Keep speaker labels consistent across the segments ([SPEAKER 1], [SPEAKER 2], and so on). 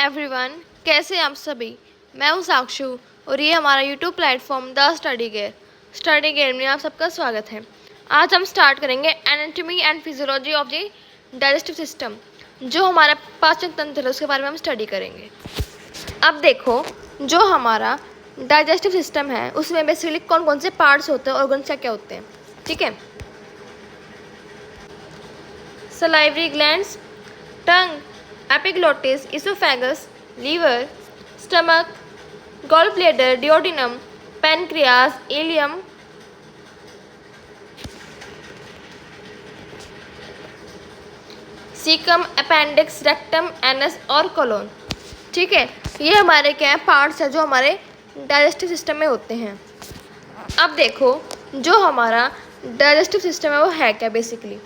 [SPEAKER 1] Everyone, कैसे हैं आप सभी। मैं हूं साक्षु और ये हमारा YouTube platform the study gear में आप सबका स्वागत है। आज हम स्टार्ट करेंगे anatomy and physiology of the digestive system. जो हमारा पाचन तंत्र है उसके बारे में हम स्टडी करेंगे। अब देखो, जो हमारा डाइजेस्टिव सिस्टम है उसमें बेसिकली कौन कौन से पार्ट्स होते हैं, ऑर्गन्स क्या क्या होते हैं। ठीक है, सलाइवरी ग्लैंड्स, टंग, epiglottis, esophagus, liver, stomach, gallbladder, duodenum, pancreas, ileum, caecum, appendix, rectum, anus और कोलोन। ठीक है, ये हमारे क्या है पार्ट्स है जो हमारे डाइजेस्टिव सिस्टम में होते हैं। अब देखो, जो हमारा डाइजेस्टिव सिस्टम है वो है क्या। बेसिकली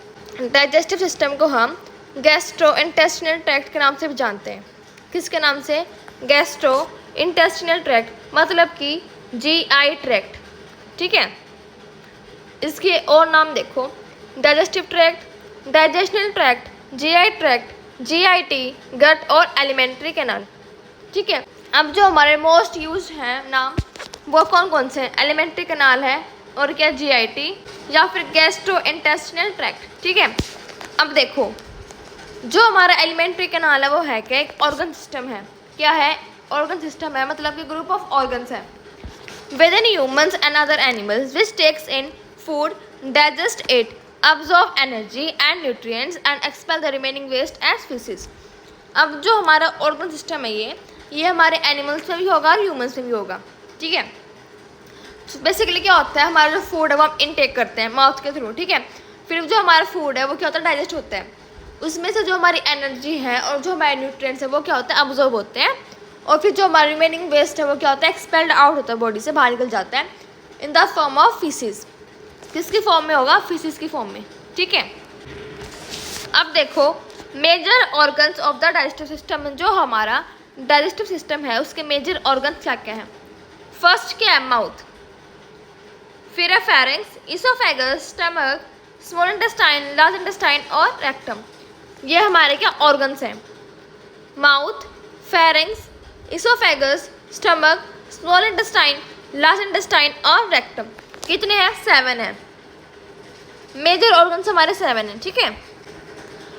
[SPEAKER 1] डाइजेस्टिव सिस्टम को हम गैस्ट्रो इंटेस्टिनल ट्रैक्ट के नाम से भी जानते हैं। किसके नाम से? गैस्ट्रो इंटेस्टिनल ट्रैक्ट, मतलब कि जीआई ट्रैक्ट। ठीक है, इसके और नाम देखो, digestive tract, digestional tract, GI tract, GIT, gut और एलिमेंट्री कैनाल। ठीक है, अब जो हमारे मोस्ट यूज हैं नाम वो कौन कौन से हैं? एलिमेंट्री कैनाल है और क्या जीआईटी या फिर गैस्ट्रो इंटेस्टिनल ट्रैक्ट। ठीक है, अब देखो, जो हमारा एलिमेंट्री कैनाल है वो है क्या? एक ऑर्गन सिस्टम है। क्या है? ऑर्गन सिस्टम है, मतलब कि ग्रुप ऑफ ऑर्गन्स है within humans and other animals which takes in food, digest it, absorb energy and nutrients and expel the remaining waste as faeces. अब जो हमारा ऑर्गन सिस्टम है ये हमारे एनिमल्स में भी होगा और ह्यूमंस में भी होगा। ठीक है, बेसिकली क्या होता है, हमारा जो फूड है वो हम इनटेक करते हैं माउथ के थ्रू। ठीक है, फिर जो हमारा फूड है वो क्या होता है? डाइजेस्ट होता है। उसमें से जो हमारी एनर्जी है और जो हमारे न्यूट्रिएंट्स है वो क्या होता है? अब्जॉर्ब होते हैं। और फिर जो हमारा रिमेनिंग वेस्ट है वो क्या होता है? एक्सपेल्ड आउट होता है, बॉडी से बाहर निकल जाता है in the form of faeces. किसकी फॉर्म में होगा? फीसिस की फॉर्म में। ठीक है, अब देखो, major organs of the digestive system, जो हमारा डाइजेस्टिव सिस्टम है उसके मेजर ऑर्गन्स क्या क्या हैं। फर्स्ट क्या है? माउथ, फिर है pharynx, oesophagus, stomach, small intestine, large intestine और रेक्टम। ये हमारे क्या ऑर्गन्स हैं? Mouth, pharynx, oesophagus, stomach, small intestine, large intestine और रेक्टम। कितने हैं? 7 हैं। मेजर ऑर्गन्स हमारे 7 हैं। ठीक है,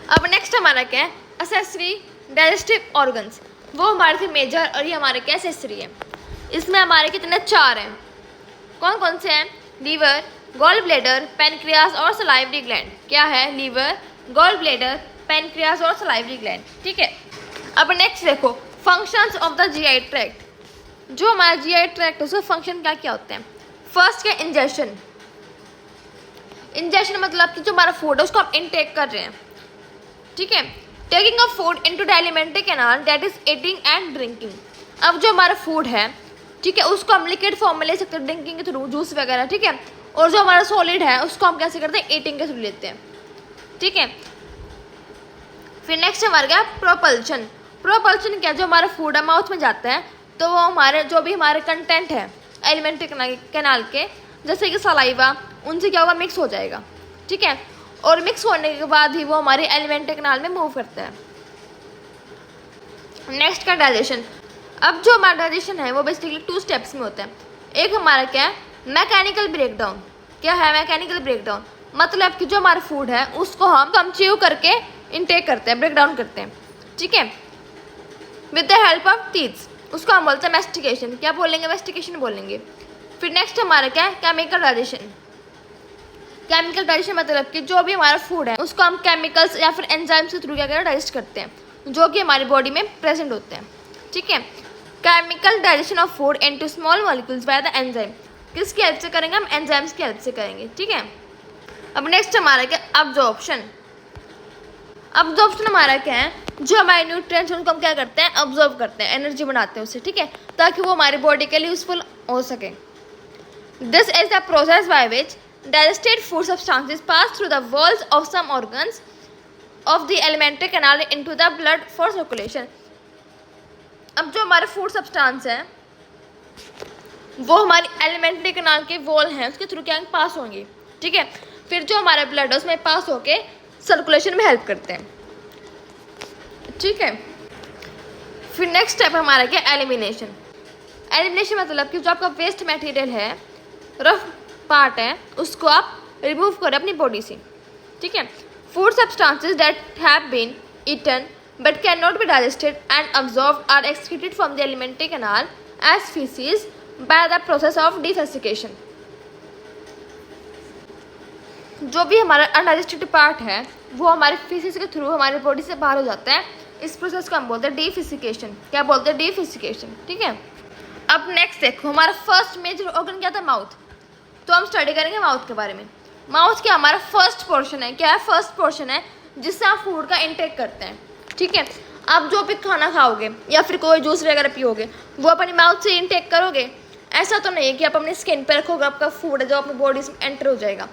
[SPEAKER 1] अब नेक्स्ट हमारा क्या है? Accessory digestive organs. वो हमारे थे मेजर और ये हमारे क्या असेसरी है। इसमें हमारे कितने? 4 हैं। कौन कौन से हैं? लीवर, गॉल ब्लैडर, पैनक्रियास और सलाइवरी ग्लैंड। क्या है? लीवर, गॉल ब्लैडर, पैनक्रियास और सलाइवरी ग्लैंड। ठीक है, अब नेक्स्ट देखो, functions of the GI tract. जो हमारा जीआई ट्रैक्ट है उसका फंक्शन क्या क्या होते हैं? फर्स्ट क्या? इंजेशन। इंजेशन मतलब कि जो हमारा फूड है उसको हम इनटेक कर रहे हैं। ठीक है, taking of food into the alimentary canal, that is eating and drinking. अब जो हमारा फूड है, ठीक है, उसको हम लिक्विड फॉर्म में ले सकते हैं ड्रिंकिंग के थ्रू, जूस वगैरह। ठीक है, और जो हमारा सॉलिड है उसको हम कैसे करते हैं? ईटिंग के थ्रू लेते हैं। ठीक है, फिर नेक्स्ट हमारा क्या? प्रोपल्शन। प्रोपल्शन क्या? जो हमारा फूड है माउथ में जाता है तो वो हमारे जो भी हमारे कंटेंट है एलिमेंट्री कैनाल के, जैसे कि सलाइवा, उनसे क्या होगा? मिक्स हो जाएगा। ठीक है, और मिक्स होने के बाद ही वो हमारे एलिमेंट्री कैनाल में मूव करता है। नेक्स्ट का डाइजेशन। अब जो हमारा डाइजेशन है वो बेसिकली 2 स्टेप्स में होता है। एक हमारा क्या है? Mechanical breakdown. क्या है? मैकेनिकल ब्रेकडाउन मतलब कि जो हमारा फूड है उसको हम च्यू करके इनटेक करते हैं, ब्रेक डाउन करते हैं। ठीक है, with the help of teeths, उसको हम बोलते हैं मैस्टिकेशन। क्या बोलेंगे? मैस्टिकेशन बोलेंगे। फिर नेक्स्ट हमारा क्या है? Chemical digestion. केमिकल डाइजेशन मतलब कि जो भी हमारा फूड है उसको हम केमिकल्स या फिर एंजाइम्स के थ्रू क्या करते हैं? डाइजेस्ट करते हैं, जो कि हमारी बॉडी में प्रेजेंट होते हैं। ठीक है, chemical digestion of food into small molecules by the enzyme. किसकी हेल्प से करेंगे? हम एंजाइम्स की हेल्प से करेंगे। ठीक है, अब नेक्स्ट हमारा क्या? अब्जॉर्प्शन। अब्जॉर्प्शन हमारा क्या है? जो हमारे न्यूट्रिएंट्स उनको हम क्या करते हैं? अब्जॉर्ब करते हैं, एनर्जी बनाते हैं उससे। ठीक है, ताकि वो हमारी बॉडी के लिए यूजफुल हो सके। This is the process by which digested food substances pass through the walls of some organs of the alimentary canal into the blood for circulation. अब जो हमारे फूड सब्सटेंस है वो हमारी एलिमेंट्री कैनाल के वॉल हैं उसके थ्रू क्या पास होंगे। ठीक है, फिर जो हमारा ब्लड है उसमें पास होके सर्कुलेशन में हेल्प करते हैं। ठीक है, फिर नेक्स्ट स्टेप हमारा क्या, एलिमिनेशन। एलिमिनेशन मतलब कि जो आपका वेस्ट मटेरियल है, रफ पार्ट है, उसको आप रिमूव करें अपनी बॉडी से, ठीक है। Food substances that have been eaten but can not be digested and absorbed are excreted from the alimentary canal as faeces by the process of defecation. जो भी हमारा अनडाइजेस्टेड पार्ट है वो हमारे फीसिस के थ्रू हमारी बॉडी से बाहर हो जाता है। इस प्रोसेस को हम बोलते हैं डिफिसिकेशन। क्या बोलते हैं, डिफिसिकेशन, ठीक है। अब नेक्स्ट देखो, हमारा फर्स्ट मेजर ऑर्गन क्या था, माउथ। तो हम स्टडी करेंगे माउथ के बारे में। माउथ क्या हमारा फर्स्ट पोर्शन है, क्या है, फर्स्ट पोर्शन है जिससे आप फूड का इंटेक करते हैं, ठीक है। आप जो भी खाना खाओगे या फिर कोई जूस वगैरह पियोगे वो अपनी माउथ से इंटेक करोगे। ऐसा तो नहीं है कि आप अपने स्किन पर रखोगे, आपका फूड है जो अपनी बॉडी में एंटर हो जाएगा,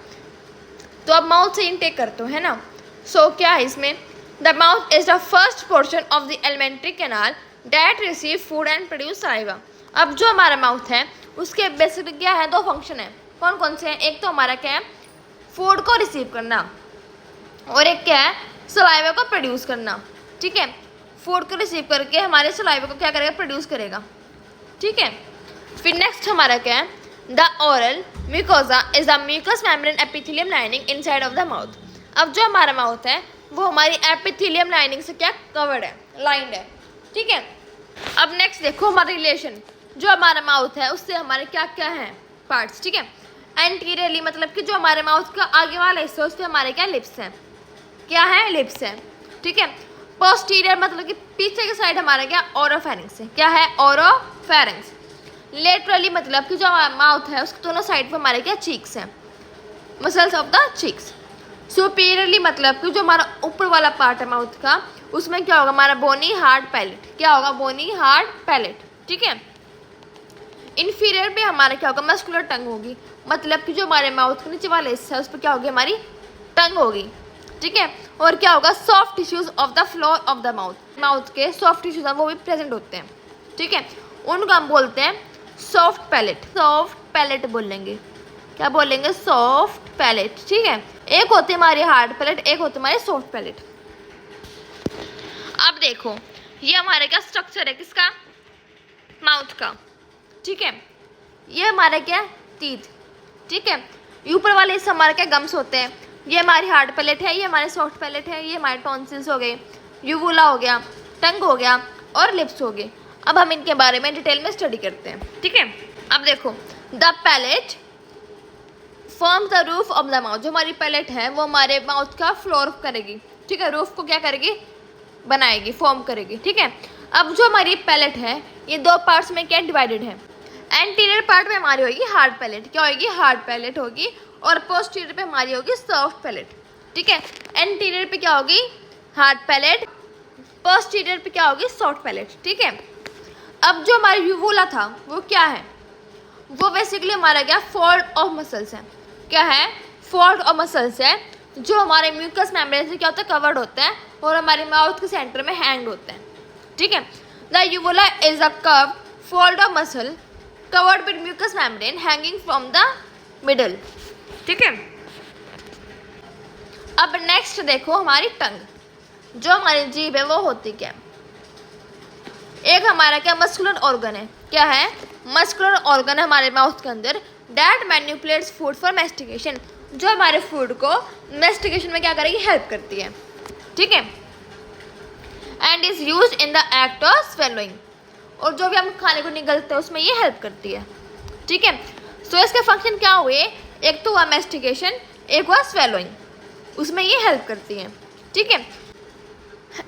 [SPEAKER 1] तो आप माउथ से इंटेक करते हो, है ना। सो क्या है इसमें, the mouth is the first portion of the alimentary canal that receive food and produce saliva. अब जो हमारा माउथ है उसके बेसिकली क्या है, दो फंक्शन है। कौन कौन से हैं, एक तो हमारा क्या है, फूड को रिसीव करना, और एक क्या है, सलाइवा को प्रोड्यूस करना, ठीक है। फूड को रिसीव करके हमारे सलाइवा को क्या करेगा, प्रोड्यूस करेगा, ठीक है। फिर नेक्स्ट हमारा क्या है, the oral mucosa is the mucous membrane epithelium lining inside of the mouth. अब जो हमारा माउथ है वो हमारी एपिथेलियम लाइनिंग से क्या कवर्ड है, लाइंड है, ठीक है। अब नेक्स्ट देखो हमारा रिलेशन, जो हमारा माउथ है उससे हमारे क्या क्या हैं पार्ट्स, ठीक है। एंटीरियरली मतलब कि जो हमारे माउथ का आगे वाला हिस्सा है उस पर हमारे क्या, लिप्स हैं, क्या है, लिप्स हैं, ठीक है। पोस्टीरियर मतलब कि पीछे के साइड हमारा क्या, ओरोफेरिंक्स है, क्या है, ओरोफेरिंक्स। लेटरली मतलब कि जो हमारा माउथ है उसके दोनों साइड पर हमारे क्या, चीक्स हैं, muscles of the cheeks. Superiorly मतलब कि जो हमारा ऊपर वाला पार्ट है माउथ का उसमें क्या होगा, हमारा बोनी हार्ड पैलेट, क्या होगा, बोनी हार्ड पैलेट, ठीक है। इन्फीरियर में हमारा क्या होगा, मस्कुलर टंग होगी, मतलब कि जो हमारे माउथ के नीचे वाला हिस्सा है उस पर क्या होगी, हमारी टंग होगी, ठीक है। और क्या होगा, soft tissues of the floor of the mouth, mouth के सॉफ्ट टिश्यूज हैं वो भी प्रेजेंट होते हैं, ठीक है। उनको हम बोलते हैं सॉफ्ट पैलेट, सॉफ्ट पैलेट बोलेंगे, क्या बोलेंगे, सॉफ्ट पैलेट, ठीक है। एक होती है हमारी हार्ड पैलेट, एक होती है हमारी सॉफ्ट पैलेट। अब देखो ये हमारे क्या स्ट्रक्चर है, किसका, माउथ का, ठीक है। ये हमारे क्या, टीथ, ठीक है। ऊपर वाले हिस्से हमारे क्या, गम्स होते हैं। ये हमारी हार्ड पैलेट है, ये हमारे सॉफ्ट पैलेट है, ये हमारे टॉन्सिल्स हो गए, यूवुला हो गया, टंग हो गया और लिप्स हो गए। अब हम इनके बारे में डिटेल में स्टडी करते हैं, ठीक है। अब देखो, the palate form the roof of the mouth. जो हमारी पैलेट है वो हमारे माउथ का फ्लोर करेगी, ठीक है, रूफ को क्या करेगी, बनाएगी, फॉर्म करेगी, ठीक है। अब जो हमारी पैलेट है ये दो पार्ट्स में क्या डिवाइडेड है। एंटीरियर पार्ट में हमारी होगी हार्ड पैलेट, क्या होगी, हार्ड पैलेट होगी, और पोस्टीरियर पे हमारी होगी सॉफ्ट पैलेट, ठीक है। एंटीरियर पे क्या होगी, हार्ड पैलेट, पोस्टीरियर पे क्या होगी, सॉफ्ट पैलेट, ठीक है। अब जो हमारी यूवुला था वो क्या है, वो बेसिकली हमारा क्या, फोल्ड ऑफ मसल्स है, क्या है, फोल्ड ऑफ मसल्स है, जो हमारे म्यूकस मेम्ब्रेन से क्या होता है, कवर्ड होता है और हमारे माउथ के सेंटर में हैंग होता है, ठीक है। The uvula is a curve fold of muscle covered with mucous membrane hanging from the middle, ठीक है। अब नेक्स्ट देखो हमारी टंग, जो हमारी जीभ है वो होती क्या, एक हमारा क्या, मस्कुलर ऑर्गन है, क्या है, मस्कुलर ऑर्गन है हमारे माउथ के अंदर, that manipulates food for mastication, जो हमारे फूड को मैस्टिकेशन में क्या करेगी, हेल्प करती है, ठीक है। And is used in the act of swallowing, और जो भी हम खाने को निगलते हैं उसमें ये हेल्प करती है, ठीक है। सो इसके फंक्शन क्या हुए, एक तो हुआ मैस्टिकेशन, एक हुआ स्वेलोइंग, उसमें ये हेल्प करती है, ठीक है।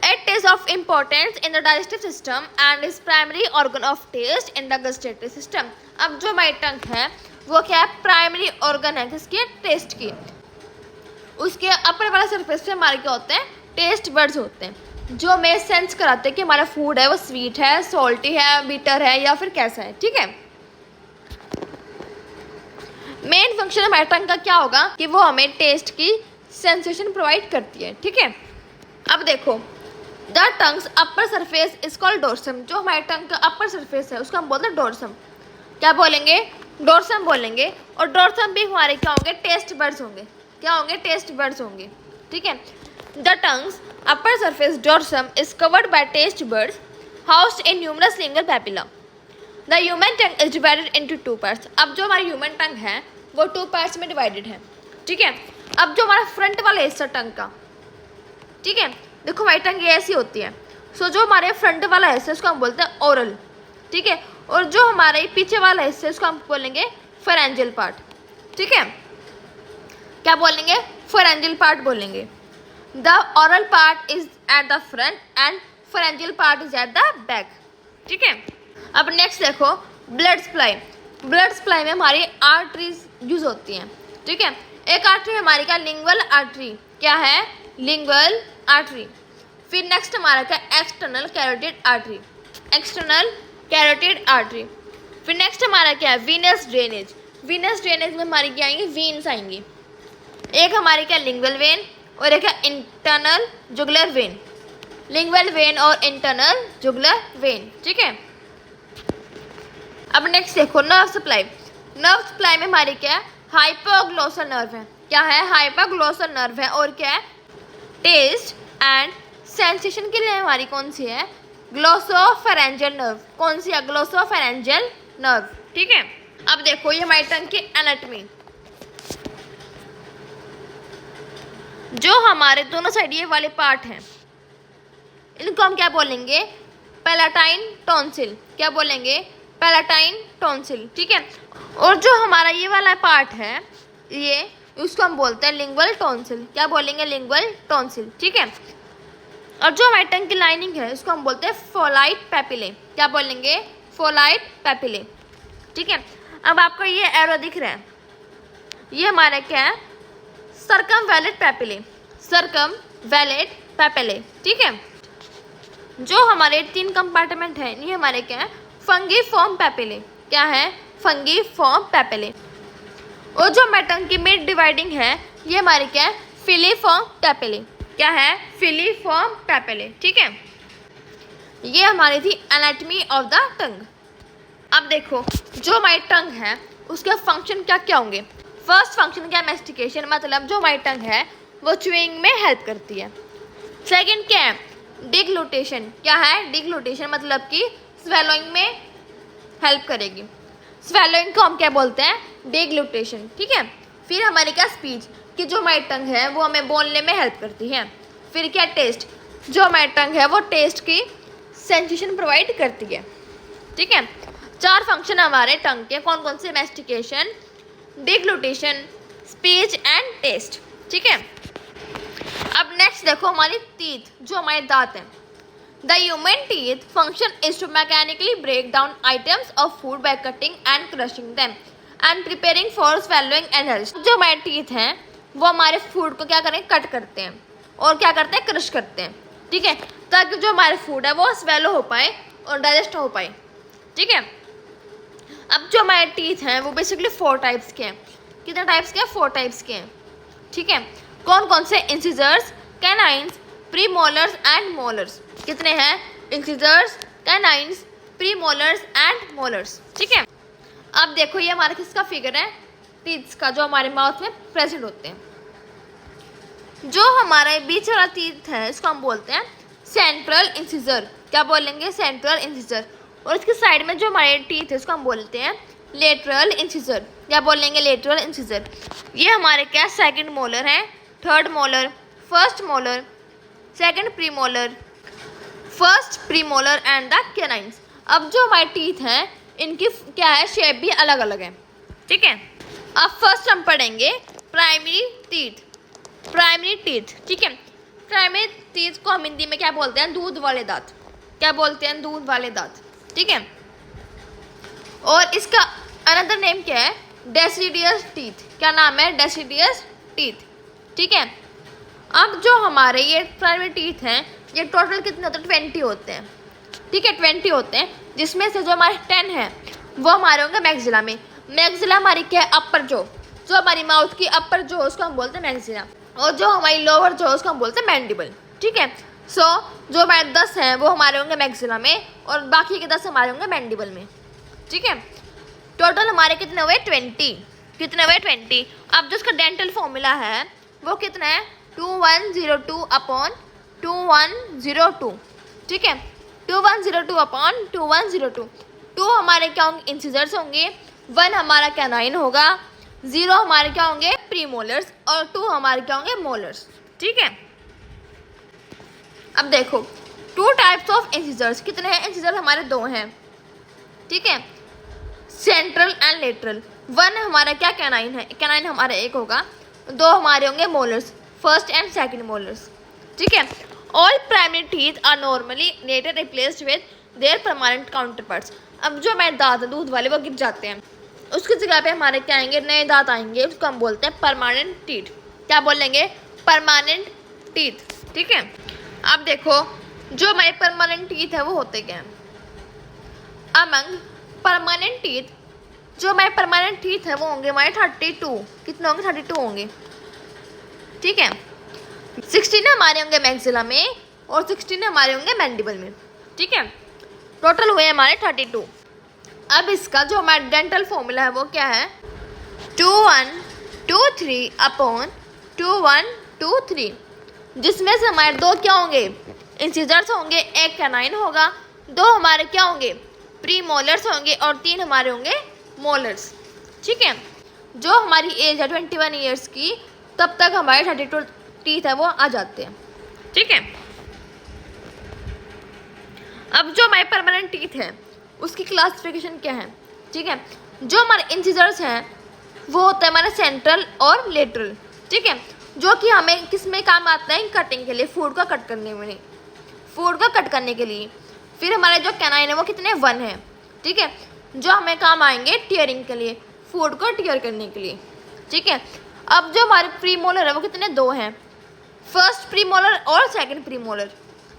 [SPEAKER 1] It is of importance in the digestive system and is primary organ of taste in the gustatory system. अब जो हमारी टंग है वो क्या है, प्राइमरी ऑर्गन है किसकी, टेस्ट की। उसके अपर वाला सरफेस पे हमारे क्या होते हैं, टेस्ट बर्ड्स होते हैं, जो हमें सेंस कराते हैं कि हमारा फूड है वो स्वीट है, सॉल्टी है, बिटर है या फिर कैसा है, ठीक है। मेन फंक्शन हमारे टंग का क्या होगा कि वो हमें टेस्ट की सेंसेशन प्रोवाइड करती है, ठीक है। अब देखो, the tongues upper surface is called dorsum, जो हमारे टंग का अपर सरफेस है उसको हम बोलते हैं डोर्सम, क्या बोलेंगे, डोर्सम बोलेंगे। और डोर्सम भी हमारे क्या होंगे, टेस्ट बर्ड्स होंगे, क्या होंगे, टेस्ट बर्ड्स होंगे, ठीक है। The tongues upper surface dorsum is covered by taste buds housed in numerous lingual papilla. The human tongue is divided into 2 parts. अब जो हमारा ह्यूमन टंग है वो 2 पार्ट्स में डिवाइडेड है, ठीक है। अब जो हमारा फ्रंट वाला हिस्सा टंग का, ठीक है, देखो हमारी टंग ये ऐसी होती है। सो जो हमारे फ्रंट वाला हिस्सा उसको हम बोलते हैं ओरल, ठीक है। और जो हमारे पीछे वाला हिस्सा उसको हम बोलेंगे फेरेंजियल पार्ट, ठीक है। क्या बोलेंगे? फेरेंजियल पार्ट बोलेंगे। The oral part is at the front end pharyngeal part is at the back, ठीक है। अब नेक्स्ट देखो ब्लड सप्लाई। ब्लड सप्लाई में हमारी आर्टरीज यूज होती हैं, ठीक है। एक आर्टरी हमारी क्या? Lingual artery. क्या है? Lingual artery. फिर नेक्स्ट हमारा क्या? External carotid artery, external carotid artery. फिर नेक्स्ट हमारा क्या है? Venus drainage. वीनस ड्रेनेज में हमारी क्या आएंगी? वीन्स आएंगी। एक हमारी क्या? लिंगुअल वेन और एक है internal jugular vein. Lingual when और इंटरनल जुगुलर वेन, ठीक है। अब नेक्स्ट देखो नर्व सप्लाई। नर्व सप्लाई में हमारी क्या है? हाइपोग्लोसल नर्व है। क्या है? हाइपोग्लोसल नर्व है। और क्या है? टेस्ट एंड सेंसेशन के लिए हमारी कौन सी है? Glossopharyngeal nerve. कौन सी है? ग्लोसोफेरेंजियल नर्व, ठीक है। अब देखो ये हमारी टंग की एनाटॉमी। जो हमारे दोनों साइड ये वाले पार्ट हैं इनको हम क्या बोलेंगे? Palatine tonsil. क्या बोलेंगे? पैलेटाइन टॉन्सिल, ठीक है। और जो हमारा ये वाला पार्ट है ये उसको हम बोलते हैं लिंगुअल टॉन्सिल। क्या बोलेंगे? लिंगुअल टॉन्सिल, ठीक है। और जो हमारी टंग की लाइनिंग है उसको हम बोलते हैं फोलाइट पैपिले। क्या बोलेंगे? फोलाइट पैपिले, ठीक है। अब आपको ये एरो दिख रहा है, ये हमारा क्या है? सर्कमवैलेट पैपिले, सर्कमवैलेट पैपिले, ठीक है। जो हमारे 3 कंपार्टमेंट हैं ये हमारे क्या है? फंगीफॉर्म पैपिले। क्या है? फंगीफॉर्म पैपिले। और जो हमारे टंग की मिड डिवाइडिंग है ये हमारी क्या है? Filiform papillae. क्या है? फिलीफॉर्म पैपिले, ठीक है। ये हमारी थी एनाटॉमी ऑफ द टंग। अब देखो जो हमारी टंग है उसके फंक्शन क्या क्या होंगे। फर्स्ट फंक्शन क्या? मैस्टिकेशन, मतलब जो हमारी टंग है वो च्यूइंग में हेल्प करती है। सेकंड क्या है? डिग्लूटेशन। क्या है? डिग्लूटेशन मतलब कि स्वेलोइंग में हेल्प करेगी। स्वेलोइंग को हम क्या बोलते हैं? डिग्लूटेशन, ठीक है। फिर हमारी क्या? स्पीच, कि जो हमारी टंग है वो हमें बोलने में हेल्प करती है। फिर क्या? टेस्ट, जो हमारी टंग है वो टेस्ट की सेंसेशन प्रोवाइड करती है, ठीक है। 4 फंक्शन हमारे टंग के कौन कौन से? मैस्टिकेशन, डिग्लूटेशन, स्पीच एंड टेस्ट, ठीक है। अब नेक्स्ट देखो हमारी टीथ, जो हमारे दांत हैं। The human teeth function is to mechanically break down items of food by cutting and crushing them and preparing for swallowing and health. जो हमारे टीथ हैं वो हमारे फूड को क्या करें? कट करते हैं और क्या करते हैं? क्रश करते हैं, ठीक है, ताकि जो हमारे फूड है वो स्वेलो हो पाए और डाइजेस्ट हो पाए, ठीक है। अब जो हमारे टीथ हैं वो बेसिकली 4 टाइप्स के हैं। कितने टाइप्स के हैं? 4 टाइप्स के हैं, ठीक है। कौन कौन से? Incisors, canines, premolars and molars. कितने हैं? Incisors, canines, premolars and molars, ठीक है। अब देखो ये हमारा किसका फिगर है? टीथ्स का, जो हमारे माउथ में प्रेजेंट होते हैं। जो हमारा बीच वाला टीथ है इसको हम बोलते हैं सेंट्रल इंसिजर। क्या बोलेंगे? Central incisor. और इसके साइड में जो हमारे टीथ है उसको हम बोलते हैं लेटरल इंसिजर। क्या बोलेंगे? Lateral incisor. ये हमारे क्या? सेकंड मोलर है, third molar, first molar, second premolar, first premolar and the canines. अब जो हमारे टीथ हैं इनकी क्या है? शेप भी अलग अलग है, ठीक है। अब फर्स्ट हम पढ़ेंगे प्राइमरी टीथ। प्राइमरी टीथ, ठीक है। प्राइमरी टीथ को हम हिंदी में क्या बोलते हैं? दूध वाले दांत। क्या बोलते हैं? दूध वाले दांत, ठीक है। और इसका अनदर नेम क्या है? Deciduous teeth. क्या नाम है? डेसिडियस टीथ, ठीक है। अब जो हमारे ये प्राइमरी टीथ हैं ये टोटल कितने होते हैं? 20 होते हैं, ठीक है, 20 होते हैं, जिसमें से जो हमारे 10 हैं वो हमारे होंगे मैक्सिला में। मैक्सिला हमारी क्या है? अपर जो हमारी माउथ की अपर जो उसको हम बोलते हैं मैक्सिला, और जो हमारी लोअर जो उसको हम बोलते हैं मैंडिबल, ठीक है। सो जो हमारे 10 हैं वो हमारे होंगे मैक्सिला में और बाकी के 10 हमारे होंगे मैंडिबल में, ठीक है। टोटल हमारे कितने हुए? 20। कितने हुए? 20। अब जो उसका डेंटल फॉर्मूला है वो कितना है? 2102 अपॉन 2102, ठीक है। 2102 अपॉन 2102। 2 हमारे क्या होंगे, इंसीजर्स होंगे, 1 हमारा कैनाइन होगा, 0 हमारे क्या होंगे, प्रीमोलर्स, और 2 हमारे क्या होंगे, मोलर्स। ठीक है, अब देखो 2 टाइप्स ऑफ इंसीजर्स, कितने हैं इंसीजर हमारे, 2 हैं। ठीक है, सेंट्रल एंड लेटरल। 1 हमारा क्या कैनाइन है, कैनाइन हमारा 1 होगा, 2 हमारे होंगे molars, first and second molars. ठीक है, all primary teeth are normally later replaced with their permanent counterparts. अब जो हमारे दांत हैं दूध वाले वो गिर जाते हैं, उसकी जगह पे हमारे क्या आएंगे, नए दांत आएंगे, उसको हम बोलते हैं परमानेंट टीथ। क्या बोलेंगे, परमानेंट टीथ। ठीक है, अब देखो जो हमारे परमानेंट टीथ है वो होते क्या हैं। अमंग परमानेंट टीथ, जो हमारे परमानेंट टीथ है वो होंगे हमारे 32। कितने होंगे, 32 होंगे। ठीक है, 16 हमारे होंगे मैक्सिला में और 16 हमारे होंगे मैंडिबल में। ठीक है, टोटल हुए हमारे 32। अब इसका जो हमारा डेंटल फॉर्मूला है वो क्या है, 2123 अपॉन 2123, जिसमें से हमारे 2 क्या होंगे, इंसीजर्स होंगे, 1 कैनाइन होगा, 2 हमारे क्या होंगे, प्री मोलर्स होंगे, और 3 हमारे होंगे मोलर्स। ठीक है, जो हमारी एज है 21 ईयर्स की, तब तक हमारे 32 टीथ है वो आ जाते हैं। ठीक है, अब जो हमारे परमानेंट टीथ है उसकी क्लासिफिकेशन क्या है। ठीक है, जो हमारे इंसीजर्स हैं वो होता है हमारे सेंट्रल और लेटरल। ठीक है, जो कि हमें किस में काम आता है, कटिंग के लिए, फूड को कट करने में, फूड को कट करने के लिए। फिर हमारे जो कैनाइन है वो कितने, 1 है। ठीक है, जो हमें काम आएंगे टीयरिंग के लिए, फूड को टीयर करने के लिए। ठीक है, अब जो हमारे प्रीमोलर है वो कितने, 2 हैं, फर्स्ट प्रीमोलर और सेकंड प्रीमोलर।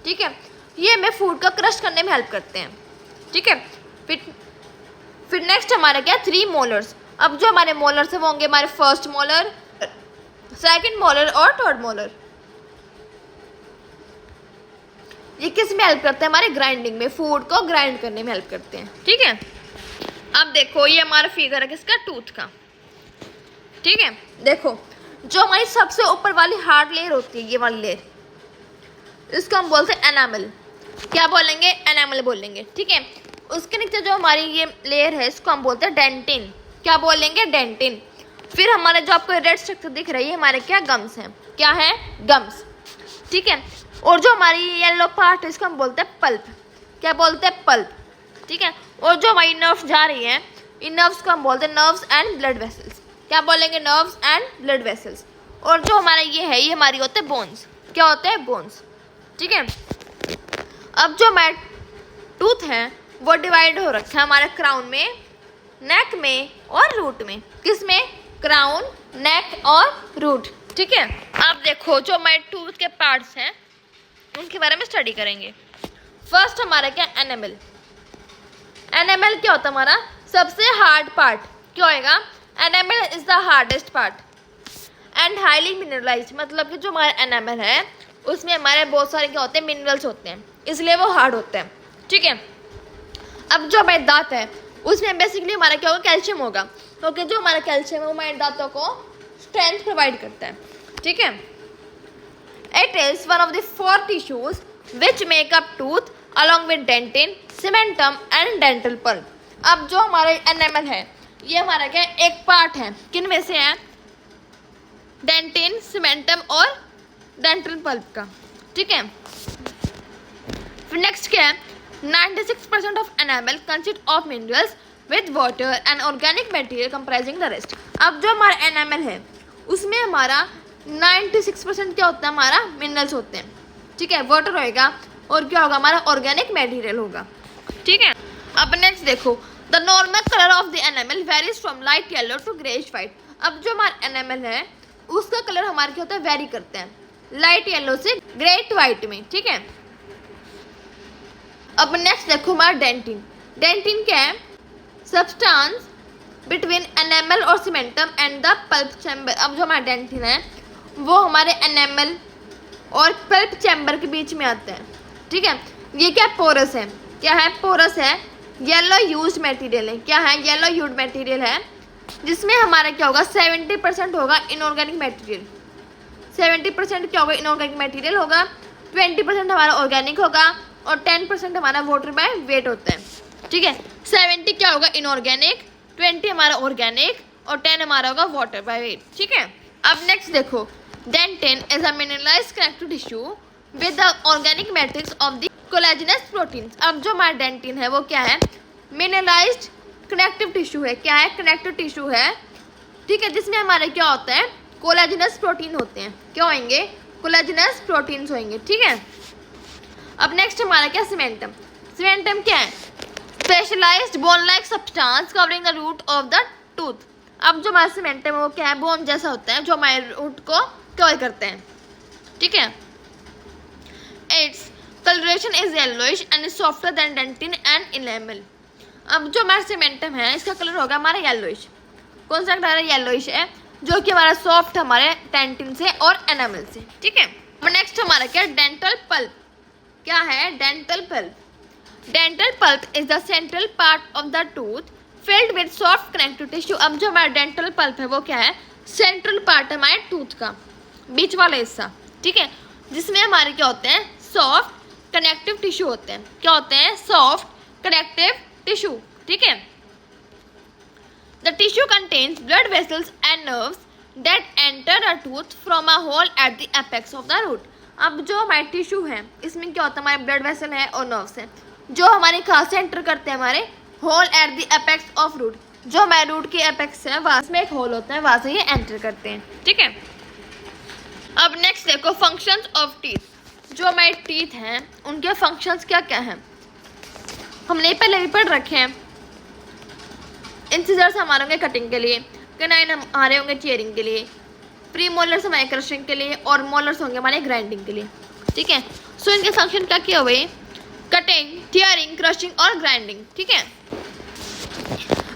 [SPEAKER 1] ठीक है, ये हमें फूड का क्रश करने में हेल्प करते हैं। ठीक है, फिर नेक्स्ट हमारा क्या, 3 मोलर्स। अब जो हमारे मोलर्स है वो होंगे हमारे फर्स्ट मोलर, सेकंड मोलर और थर्ड मोलर। ये किस में हेल्प करते हैं, हमारे ग्राइंडिंग में, फूड को ग्राइंड करने में हेल्प करते हैं। ठीक है, अब देखो ये हमारा फिगर है किसका, टूथ का। ठीक है, देखो जो हमारी सबसे ऊपर वाली हार्ड लेयर होती है, ये वाली लेयर, इसको हम बोलते हैं एनामल। क्या बोलेंगे, एनामल बोलेंगे। ठीक है, उसके नीचे जो हमारी ये लेयर है इसको हम बोलते हैं डेंटिन। क्या बोलेंगे, डेंटिन। फिर हमारे जो आपको रेड स्ट्रक्चर दिख रही है हमारे क्या, गम्स हैं। क्या है, गम्स। ठीक है, और जो हमारी येलो पार्ट है इसको हम बोलते हैं पल्प। क्या बोलते हैं, पल्प। ठीक है, और जो हमारी नर्व्स जा रही हैं, इन नर्व्स को हम बोलते हैं नर्व्स एंड ब्लड वेसल्स। क्या बोलेंगे, नर्व्स एंड ब्लड वेसल्स। और जो हमारा ये है, ये हमारी होते हैं बोन्स। क्या होते हैं, बोन्स। ठीक है, अब जो हमारे टूथ है वो डिवाइड हो रखा है हमारे क्राउन में, नेक में और रूट में। किस में, क्राउन, नेक और रूट। ठीक है, अब देखो जो हमारे टूथ के पार्ट्स हैं उनके बारे में स्टडी करेंगे। फर्स्ट हमारा क्या, एनामल। एनामल क्या होता है, हमारा सबसे हार्ड पार्ट। क्या होएगा, enamel is the hardest part and highly mineralised. मतलब कि जो हमारा एनामल है उसमें हमारे बहुत सारे क्या होते हैं, मिनरल्स होते हैं, इसलिए वो हार्ड होते हैं। ठीक है, अब जो हमारे दांत है उसमें बेसिकली हमारा क्या होगा, कैल्शियम होगा, क्योंकि जो हमारा कैल्शियम है वो हमारे दांतों को स्ट्रेंथ प्रोवाइड करता है। ठीक है, it is one of the 4 tissues which make up tooth along with dentine, cementum and dental pulp. अब जो हमारे एनामल है ये हमारा क्या, एक पार्ट है, किन में से है, डेंटिन, सीमेंटम और डेंटल पल्प का। ठीक है, फिर नेक्स्ट क्या है, 96% of enamel consist of minerals with water and organic material comprising the rest. अब जो हमारा एनामल है उसमें हमारा 96% क्या होता है, हमारा मिनरल्स होते हैं। ठीक है, वाटर होएगा और क्या होगा, हमारा ऑर्गेनिक मटेरियल होगा। ठीक है, अब नेक्स्ट देखो, the normal colour of the enamel varies from light yellow to greyish white. अब जो हमारा एनामल है उसका कलर हमारे क्या होता है, वेरी करते हैं, लाइट येलो से ग्रेट वाइट में। ठीक है, अब नेक्स्ट देखो हमारा डेंटिन। डेंटिन क्या है, सब्सटेंस बिटवीन एनामल और cementum and the pulp chamber. अब जो हमारा डेंटिन है वो हमारे एनामल और पल्प चैम्बर के बीच में आता है। ठीक है, ये क्या, पोरस है। क्या है, पोरस है, येलो यूज्ड मटेरियल है। क्या है, येलो यूज्ड मटेरियल है, जिसमें हमारा क्या होगा, 70% होगा इनऑर्गेनिक मटेरियल। 70% क्या होगा, इनऑर्गेनिक मटेरियल होगा, 20% हमारा ऑर्गेनिक होगा, और 10% हमारा वाटर बाय वेट होता है, ठीक है। 70 क्या होगा इनऑर्गेनिक, 20 हमारा ऑर्गेनिक और 10 हमारा होगा वाटर बाय वेट, ठीक है। अब नेक्स्ट देखो, dentin is a mineralised connective tissue with the organic matrix of the collagenous proteins. अब जो हमारा डेंटिन है वो क्या है, मिनरलाइज्ड कनेक्टिव टिश्यू है। क्या है, कनेक्टिव टिश्यू है, ठीक है, जिसमें हमारे क्या होता है, कोलेजनस प्रोटीन होते हैं। क्या होंगे, कोलेजनस प्रोटीन्स होंगे, ठीक है। अब नेक्स्ट हमारा क्या, सीमेंटम। सीमेंटम क्या है, specialised bone like substance covering the root of the tooth. अब जो हमारा सीमेंटम है वो क्या है, बोन जैसा होता है जो हमारे रूट को कवर करते हैं, ठीक है। Its colouration is yellowish and softer than dentine and enamel. अब जो हमारा सीमेंटम है इसका कलर होगा हमारा येलोइश। कौन सा कलर है, येलोइश है, जो कि हमारा सॉफ्ट हमारे डेंटिन से और एनामल से, ठीक है। नेक्स्ट हमारा क्या, डेंटल पल्प। क्या है, dental pulp. Dental pulp is the central part of the tooth filled with soft connective tissue. अब जो हमारा डेंटल पल्प है वो क्या है, सेंट्रल पार्ट है हमारे टूथ का, बीच वाला हिस्सा, ठीक है, जिसमें हमारे क्या होते हैं, सॉफ्ट कनेक्टिव टिश्यू होते हैं। क्या होते हैं, सॉफ्ट कनेक्टिव टिश्यू, ठीक है। The tissue contains blood vessels and nerves that enter the tooth from a hole at the apex of the root. अब जो हमारे टिश्यू है इसमें क्या होता है, हमारे ब्लड वेसल है और नर्व्स है जो हमारे कहाँ से एंटर करते हैं, हमारे hole at the apex of root. जो हमारे रूट की एपेक्स है वहाँ में एक होल होता है, वहाँ से ये एंटर करते हैं, ठीक है। अब नेक्स्ट देखो, फंक्शंस ऑफ टीथ। जो हमारे टीथ हैं उनके फंक्शंस क्या क्या हैं, हमने पहले भी पढ़ रखे हैं। इंसिजर्स हमारे होंगे कटिंग के लिए, कैनाइन हमारे होंगे टीयरिंग के लिए, प्री मोलर्स हमारे क्रशिंग के लिए और मोलर्स होंगे हमारे ग्राइंडिंग के लिए, ठीक है। सो इनके फंक्शन क्या किए हुए, कटिंग, टीयरिंग, क्रशिंग और ग्राइंडिंग, ठीक है।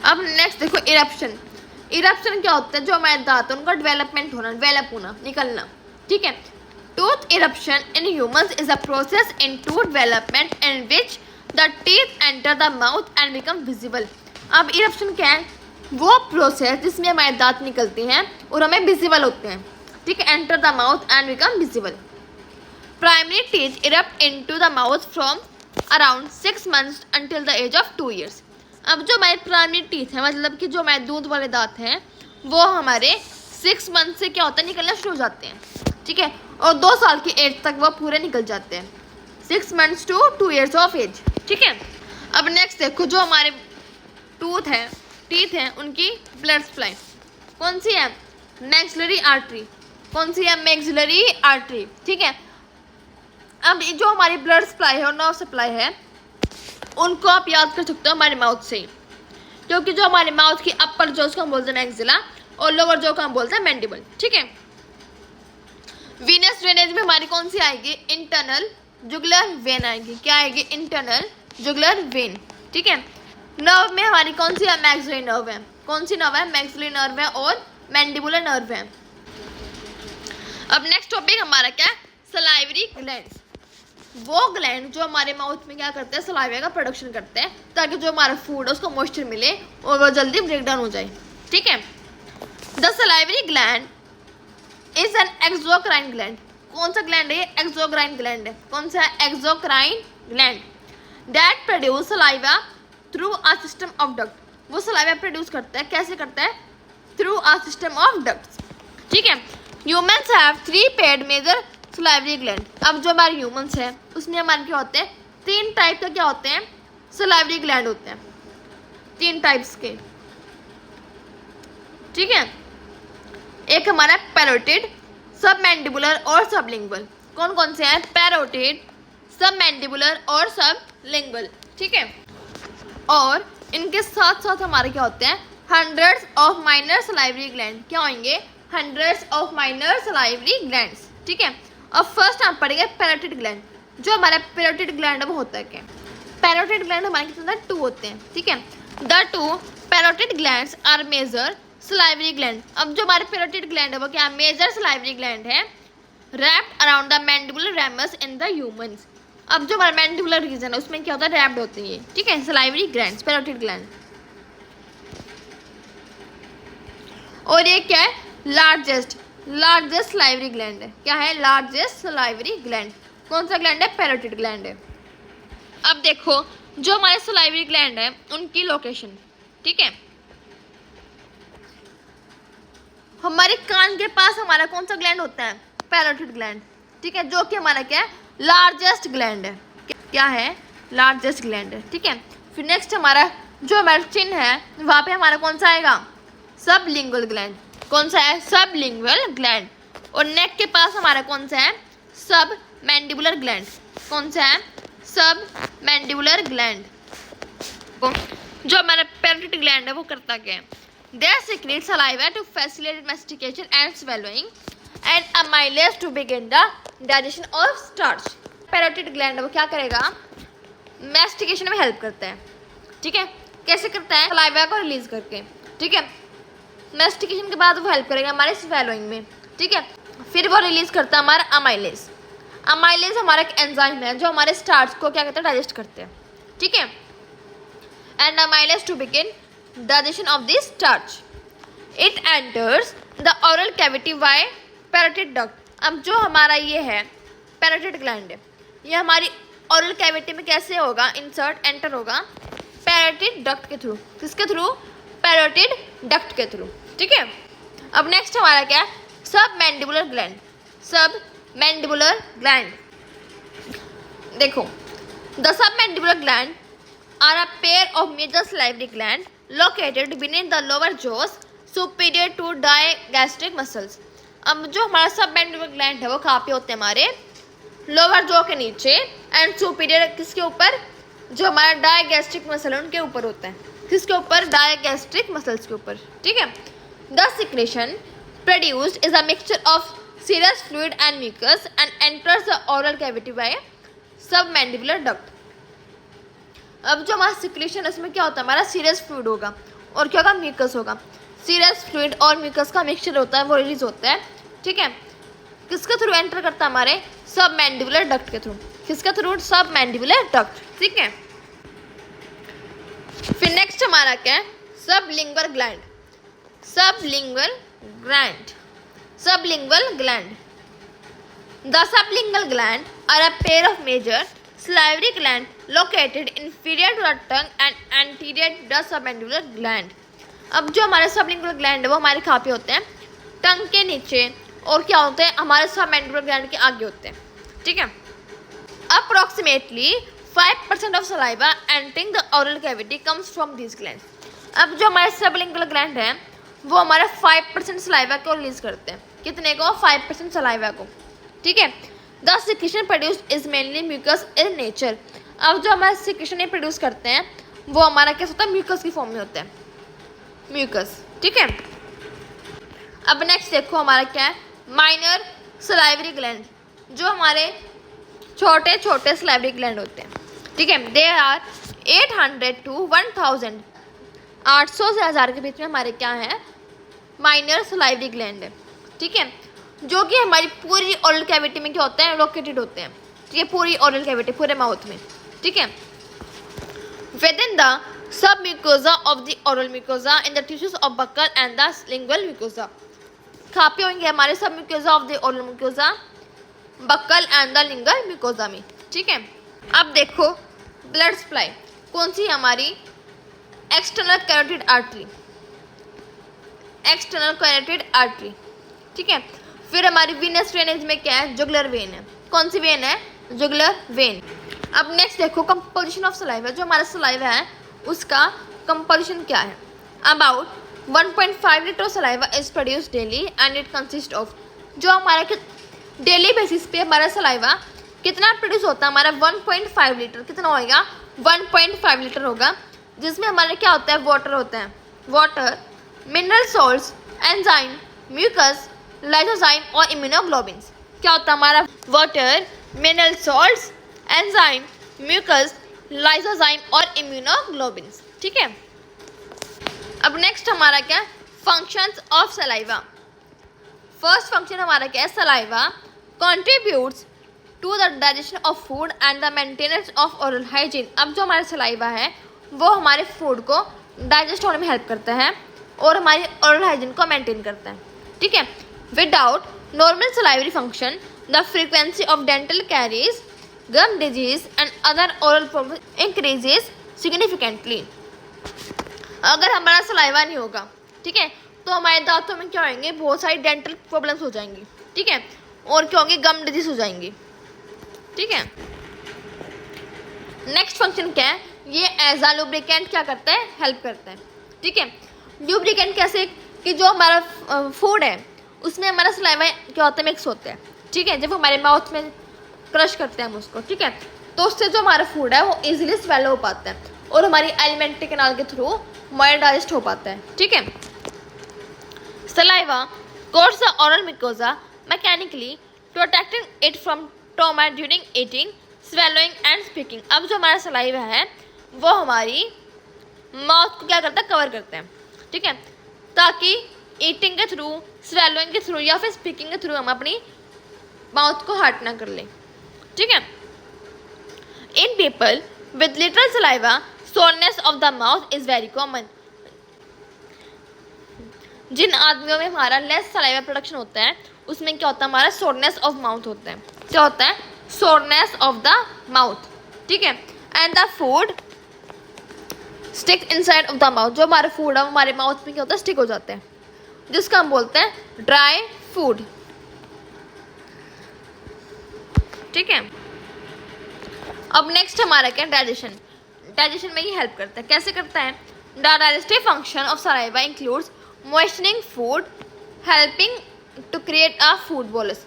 [SPEAKER 1] अब नेक्स्ट देखो, इरप्शन। इरप्शन क्या होता है, जो हमारे दांत उनका डेवलपमेंट होना, डेवलप होना, निकलना, ठीक है। Tooth eruption in humans is a process in tooth development in which the teeth enter the mouth and become visible. अब इरप्शन क्या है, वो प्रोसेस जिसमें हमारे दांत निकलते हैं और हमें विजिबल होते हैं, ठीक है, enter the mouth and become visible. Primary teeth erupt into the mouth from around 6 months until the age of 2 years। अब जो हमारे प्राइमरी टीथ है, मतलब कि जो हमारे दूध वाले दांत हैं वो हमारे 6 months से क्या होता है, निकलना शुरू हो जाते हैं, ठीक है, और 2 साल की एज तक वो पूरे निकल जाते हैं, 6 months to 2 years of age, ठीक है। अब नेक्स्ट देखो, जो हमारे टूथ है, टीथ हैं, उनकी ब्लड सप्लाई कौन सी है, मैक्सिलरी आर्टरी। कौन सी है, मैक्सिलरी आर्टरी, ठीक है। अब जो हमारी ब्लड सप्लाई है और नर्व सप्लाई है उनको आप याद कर सकते हो हमारे माउथ से, क्योंकि जो हमारे माउथ की अपर जो उसको हम बोलते हैं मैक्सिला और लोअर जो को हम बोलते हैं मैंडिबल, ठीक है। वीनस ड्रेनेज में हमारी कौन सी आएगी, इंटरनल जुगुलर वेन आएगी। क्या आएगी, इंटरनल जुगुलर वेन, ठीक है। नर्व में हमारी कौन सी है, मैक्सिलरी नर्व है। कौन सी नर्व है, मैक्सिलरी नर्व है और मैंडिबुलर नर्व है। अब नेक्स्ट टॉपिक हमारा क्या है, सलाइवरी ग्लैंड्स। वो ग्लैंड जो हमारे माउथ में क्या करते हैं, सलाइवा का प्रोडक्शन करते हैं ताकि जो हमारा फूड है उसको मॉइस्चर मिले और वो जल्दी ब्रेक डाउन हो जाए, ठीक है। The salivary gland is an exocrine gland. कौन सा ग्लैंड है, एक्सोक्राइन ग्लैंड है। कौन सा है, exocrine gland. That produce saliva through a system of duct. वो सलाइवा प्रोड्यूस करता है, कैसे करता है, through a system of ducts, ठीक है। Humans have 3 paired major salivary gland. अब जो हमारे ह्यूमंस हैं उसमें हमारे क्या होते हैं, 3 टाइप का क्या होते हैं, सलाइवरी ग्लैंड होते हैं, 3 टाइप्स के, ठीक है। एक हमारा पैरोटिड, सबमैंडिबुलर और सबलिंगुअल। कौन कौन से हैं, पैरोटिड, सबमैंडिबुलर और सबलिंगुअल, ठीक है। और इनके साथ साथ हमारे क्या होते हैं, hundreds of minor salivary gland. क्या होंगे, hundreds of minor salivary glands, ठीक है। अब फर्स्ट हम पढ़ेंगे पैरोटिड ग्लैंड। जो हमारा पैरोटिड ग्लैंड है वो होता है क्या, पैरोटिड ग्लैंड हमारे कितने 2 होते हैं, ठीक है। The 2 parotid glands are major salivary gland. अब जो हमारे पैरोटिड ग्लैंड है वो क्या, मेजर सलाइवरी ग्लैंड है, wrapped around the mandibular ramus in the humans. अब जो हमारा मैंडिबुलर रीजन है उसमें क्या होता है, रैप्ड होते हैं, ठीक है, सलाइवरी ग्लैंड्स, पैरोटिड ग्लैंड। और ये क्या है, लार्जेस्ट सलाइवरी ग्लैंड है। क्या है, लार्जेस्ट सलाइवरी ग्लैंड। कौन सा ग्लैंड है, पैरोटिड ग्लैंड है। अब देखो जो हमारे सलाइवरी ग्लैंड है उनकी लोकेशन, ठीक है। हमारे कान के पास हमारा कौन सा ग्लैंड होता है? पैरोटिड ग्लैंड, ठीक है, जो कि हमारा क्या है? लार्जेस्ट ग्लैंड है। क्या है? लार्जेस्ट ग्लैंड है, ठीक है। फिर नेक्स्ट हमारा जो हमारा चिन है वहाँ पे हमारा कौन सा आएगा? Sublingual gland. कौन सा है? Sublingual gland. और नेक के पास हमारा कौन सा है? सब मैंडिबुलर ग्लैंड। कौन सा है? सब मैंडिबुलर ग्लैंड। जो हमारा पैरोटिड ग्लैंड है वो करता क्या है? They secrete saliva to facilitate mastication and swallowing, and amylase to begin the digestion of starch. Parotid gland वो क्या करेगा? मैस्टिकेशन में हेल्प करता है, ठीक है। कैसे करता है? सलाइवा को रिलीज करके, ठीक है। मैस्टिकेशन के बाद वो हेल्प करेगा हमारे स्वेलोइंग में, ठीक है। फिर वो रिलीज करता है हमारा अमाइलेज। अमाइलेज हमारा एक एंजाइम है जो हमारे स्टार्च को क्या कहते हैं? डाइजेस्ट करते हैं, ठीक है। And amylase to begin digestion of the starch. It enters the oral cavity by parotid duct. अब जो हमारा ये है पैरोटिड ग्लैंड है, ये हमारी ओरल कैविटी में कैसे होगा? इंसर्ट एंटर होगा पैरोटिड डक्ट के थ्रू। किसके थ्रू? पैरोटिड डक्ट के थ्रू, ठीक है। अब नेक्स्ट हमारा क्या है? सब मैंडिबुलर ग्लैंड। सब मैंडिबुलर ग्लैंड, देखो the sub mandibular gland are a pair of major salivary glands located beneath the lower jaws superior to digastric muscles. अब जो हमारा सब मैंडिबुलर ग्लैंड है वो कहाँ पे होते हैं? हमारे लोअर जॉ के नीचे, एंड सुपीरियर किसके ऊपर? जो हमारा डायगैस्ट्रिक मसल है उनके ऊपर होता है। किसके ऊपर? डायगैस्ट्रिक मसल्स के ऊपर, ठीक है। The secretion produced is a mixture of serous fluid and mucus and enters the oral cavity by सब मैंडिबुलर डक्ट। अब जो हमारा सिक्रेशन है उसमें क्या होता है? हमारा सीरस फ्लूइड होगा और क्या होगा? म्यूकस होगा। सीरस फ्लूइड और म्यूकस का मिक्सचर होता है, वो रिलीज होता है, ठीक है। किसके थ्रू एंटर करता है? हमारे सब मैंडिबुलर डक्ट के थ्रू। किसके थ्रू? सब मैंडिबुलर डक्ट, ठीक है। फिर नेक्स्ट हमारा क्या है? Sublingual gland. Sublingual gland, sublingual gland. The sublingual gland are a pair of major salivary gland located inferior to the tongue and anterior to the submandibular gland. अब जो हमारे sublingual gland है वो हमारे कहाँ पे होते हैं? टंग के नीचे, और क्या होते हैं? हमारे सबमैंडिबुलर ग्लैंड के आगे होते हैं, ठीक है। Approximately 5% of saliva entering the oral cavity comes from these glands. अब जो हमारे सबलिंगुअल ग्लैंड है वो हमारे 5% सलाइवा को रिलीज करते हैं। कितने को? 5% सलाइवा को, ठीक है। The secretion produced is mainly mucous in nature. अब जो हमारे सिक्रेशन प्रोड्यूस करते हैं वो हमारा कैसा होता है? म्यूकस की फॉर्म में होता है, म्यूकस, ठीक है। अब नेक्स्ट देखो हमारा क्या है? Minor salivary gland. जो हमारे छोटे छोटे सलाइवरी ग्लैंड होते हैं, ठीक है। दे आर 800 to 1000, 800 से 1000 के बीच में हमारे क्या है? माइनर सलाइवरी ग्लैंड है, ठीक है। जो कि हमारी पूरी ओरल कैविटी में क्या होते हैं? लोकेटेड होते हैं, ठीक है। पूरी ओरल कैविटी, पूरे माउथ में, ठीक है। Within the submucosa of the oral mucosa in the tissues of buccal and the lingual mucosa. कहाँ पे होंगे हमारे submucosa of the oral mucosa? Buccal and the lingual mucosa में, ठीक है। अब देखो ब्लड सप्लाई कौन सी? हमारी external carotid artery, external carotid artery, ठीक है। फिर हमारी वीनस ड्रेनेज में क्या है? जुगुलर वेन है। कौन सी वेन है? Jugular vein. अब नेक्स्ट देखो कंपोजिशन ऑफ सलाइवा। जो हमारा सलाइवा है उसका कंपोजिशन क्या है? About 1.5 litre saliva is produce daily and it consist of. जो हमारा डेली बेसिस पे हमारा सलाइवा कितना प्रोड्यूस होता है? हमारा 1.5 लीटर। कितना होगा? 1.5 लीटर होगा, जिसमें हमारा क्या होता है? वाटर होता है, water, mineral salts, enzyme, mucus, lysozyme और इम्यूनोग्लोबिन्स। क्या होता है हमारा? Water, mineral salts, enzyme, mucus, lysozyme और इम्यूनोग्लोबिन्स, ठीक है। अब नेक्स्ट हमारा क्या? Functions of saliva. First function हमारा क्या है? Saliva contributes to the digestion of food and the maintenance of oral hygiene. अब जो हमारा सलाइवा है वो हमारे फूड को डाइजेस्ट होने में हेल्प करता है और हमारी ओरल हाइजीन को मेंटेन करता है, ठीक है। Without normal salivary function, the frequency of dental caries gum disease and other oral problem increases significantly. अगर हमारा सलाइवा नहीं होगा, ठीक है, तो हमारे दांतों में क्या होंगे, बहुत सारी डेंटल प्रॉब्लम्स हो जाएंगी, ठीक है, और क्या होंगे, गम डिजीज हो जाएंगी, ठीक है। नेक्स्ट फंक्शन क्या है, ये एज अ लुब्रिकेंट क्या करता है, हेल्प करता है, ठीक है। लुब्रिकेंट कैसे, कि जो हमारा फूड है उसमें हमारा सलाइवा क्या होता है, मिक्स होता है, ठीक है, जब हमारे माउथ में क्रश करते हैं हम उसको, ठीक है, तो उससे जो हमारा फूड है वो इजीली स्वेलो हो पाता है और हमारी एलिमेंट्री कैनाल के थ्रू हमारा डाइजेस्ट हो पाता है, ठीक है। Saliva coats the oral mucosa mechanically, protecting it from trauma during eating, swallowing and speaking। अब जो हमारा सलाइवा है वो हमारी माउथ को क्या करता है, कवर करता है, ठीक है, ताकि ईटिंग के थ्रू, स्वेलोइंग के थ्रू या फिर स्पीकिंग के थ्रू हम अपनी माउथ को हर्ट ना कर लें, ठीक है। In people with little saliva soreness of the mouth is very common. जिन आदमियों में हमारा लेस सलाइवा प्रोडक्शन होता है उसमें क्या होता है, हमारा सोरनेस ऑफ माउथ होता है, क्या होता है, सोरनेस ऑफ द माउथ, ठीक है। And the food stick inside of the mouth, जो हमारा फूड है वो हमारे माउथ में क्या होता है, स्टिक हो जाता है, जिसका हम बोलते हैं ड्राई फूड, ठीक है। अब नेक्स्ट हमारा क्या, डाइजेशन। डाइजेशन में ये हेल्प करता है, कैसे करता है, the digestive function of saliva includes moistening food, helping to create a food bolus.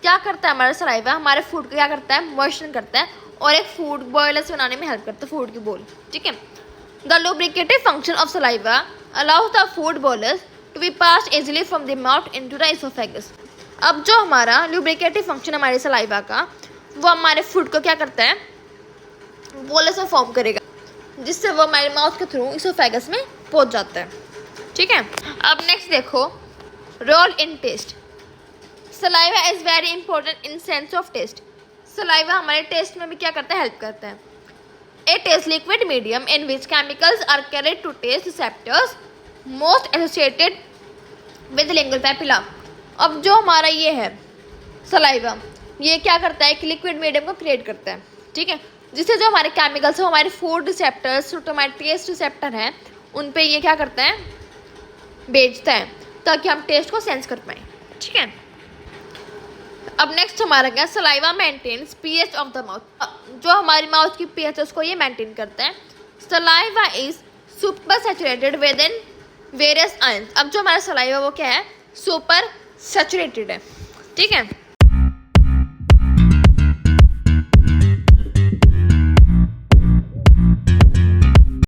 [SPEAKER 1] क्या करता है हमारा सलाइवा, हमारे फूड को क्या करता है, मॉइस्चन करता है और एक फूड बॉयलस बनाने में हेल्प करता है, फूड की बोल, ठीक है। The lubricative function of saliva allows the food bolus to be passed easily from the mouth into the oesophagus. अब जो हमारा लुब्रिकेटिव फंक्शन हमारे सलाइवा का, वो हमारे फूड को क्या करता है, बोलस में फॉर्म करेगा, जिससे वो हमारे माउथ के थ्रू इसोफेगस में पहुंच जाता है, ठीक है। अब नेक्स्ट देखो, role in taste. Saliva is very important in sense of taste. Saliva हमारे टेस्ट में भी क्या करता है, हेल्प करता है। It is liquid medium in which chemicals are carried to taste receptors most associated with lingual papilla. अब जो हमारा ये है सलाइवा, ये क्या करता है कि लिक्विड मीडियम को क्रिएट करता है, ठीक है, जिससे जो हमारे केमिकल्स हैं हमारे फूड रिसेप्टर्स, जो हमारे टेस्ट रिसेप्टर हैं, उन पे ये क्या करता है, भेजता है, ताकि हम टेस्ट को सेंस कर पाएँ, ठीक है। अब नेक्स्ट हमारा क्या, saliva maintenance pH of the mouth. जो हमारी माउथ की पीएच है उसको ये मेंटेन करता है। Saliva is super saturated with in various ions. अब जो हमारा सलाइवा वो क्या है, सुपर सैचुरेटेड है, ठीक है।